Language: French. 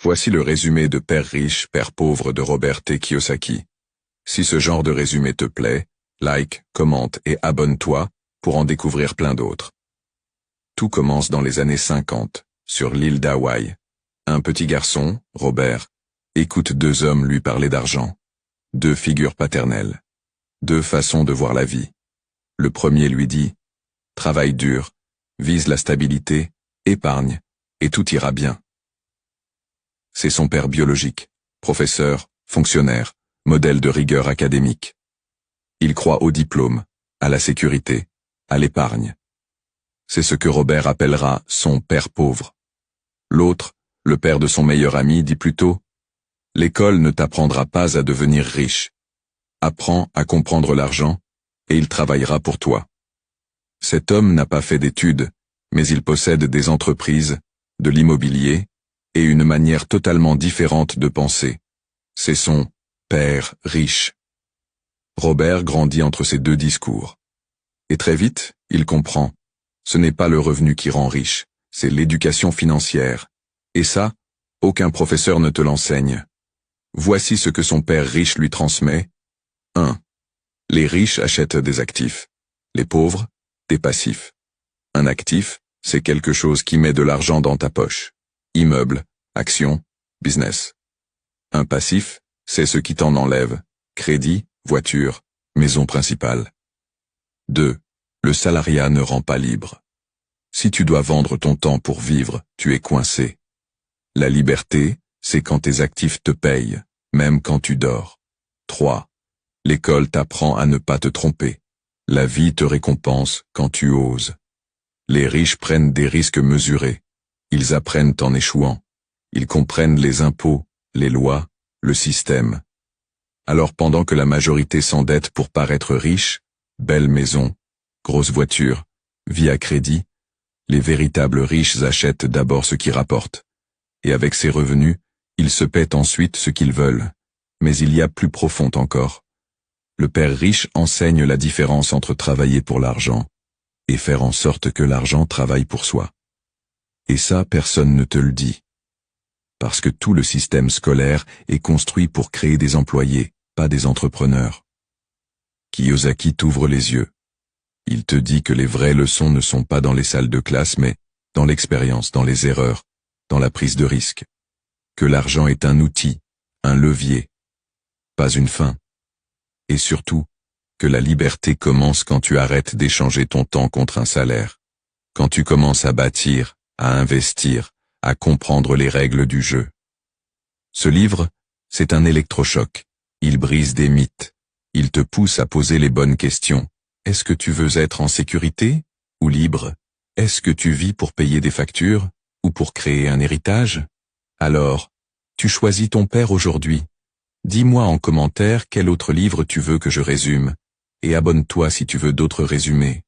Voici le résumé de Père riche, Père pauvre de Robert T. Kiyosaki. Si ce genre de résumé te plaît, like, commente et abonne-toi pour en découvrir plein d'autres. Tout commence dans les années 50, sur l'île d'Hawaï. Un petit garçon, Robert, écoute deux hommes lui parler d'argent. Deux figures paternelles. Deux façons de voir la vie. Le premier lui dit « Travaille dur, vise la stabilité, épargne, et tout ira bien. » C'est son père biologique, professeur, fonctionnaire, modèle de rigueur académique. Il croit au diplôme, à la sécurité, à l'épargne. C'est ce que Robert appellera son père pauvre. L'autre, le père de son meilleur ami, dit plutôt « L'école ne t'apprendra pas à devenir riche. Apprends à comprendre l'argent, et il travaillera pour toi. » Cet homme n'a pas fait d'études, mais il possède des entreprises, de l'immobilier, et une manière totalement différente de penser. C'est son père riche. Robert grandit entre ces deux discours. Et très vite, il comprend. Ce n'est pas le revenu qui rend riche, c'est l'éducation financière. Et ça, aucun professeur ne te l'enseigne. Voici ce que son père riche lui transmet. 1. Les riches achètent des actifs. Les pauvres, des passifs. Un actif, c'est quelque chose qui met de l'argent dans ta poche. Immeuble, action, business. Un passif, c'est ce qui t'en enlève. Crédit, voiture, maison principale. 2. Le salariat ne rend pas libre. Si tu dois vendre ton temps pour vivre, tu es coincé. La liberté, c'est quand tes actifs te payent, même quand tu dors. 3. L'école t'apprend à ne pas te tromper. La vie te récompense quand tu oses. Les riches prennent des risques mesurés. Ils apprennent en échouant. Ils comprennent les impôts, les lois, le système. Alors pendant que la majorité s'endette pour paraître riche, belle maison, grosse voiture, vie à crédit, les véritables riches achètent d'abord ce qui rapporte. Et avec ces revenus, ils se paient ensuite ce qu'ils veulent. Mais il y a plus profond encore. Le père riche enseigne la différence entre travailler pour l'argent et faire en sorte que l'argent travaille pour soi. Et ça, personne ne te le dit. Parce que tout le système scolaire est construit pour créer des employés, pas des entrepreneurs. Kiyosaki t'ouvre les yeux. Il te dit que les vraies leçons ne sont pas dans les salles de classe mais dans l'expérience, dans les erreurs, dans la prise de risque. Que l'argent est un outil, un levier, pas une fin. Et surtout, que la liberté commence quand tu arrêtes d'échanger ton temps contre un salaire. Quand tu commences à bâtir, à investir, à comprendre les règles du jeu. Ce livre, c'est un électrochoc. Il brise des mythes. Il te pousse à poser les bonnes questions. Est-ce que tu veux être en sécurité ou libre? Est-ce que tu vis pour payer des factures ou pour créer un héritage? Alors, tu choisis ton père aujourd'hui. Dis-moi en commentaire quel autre livre tu veux que je résume, et abonne-toi si tu veux d'autres résumés.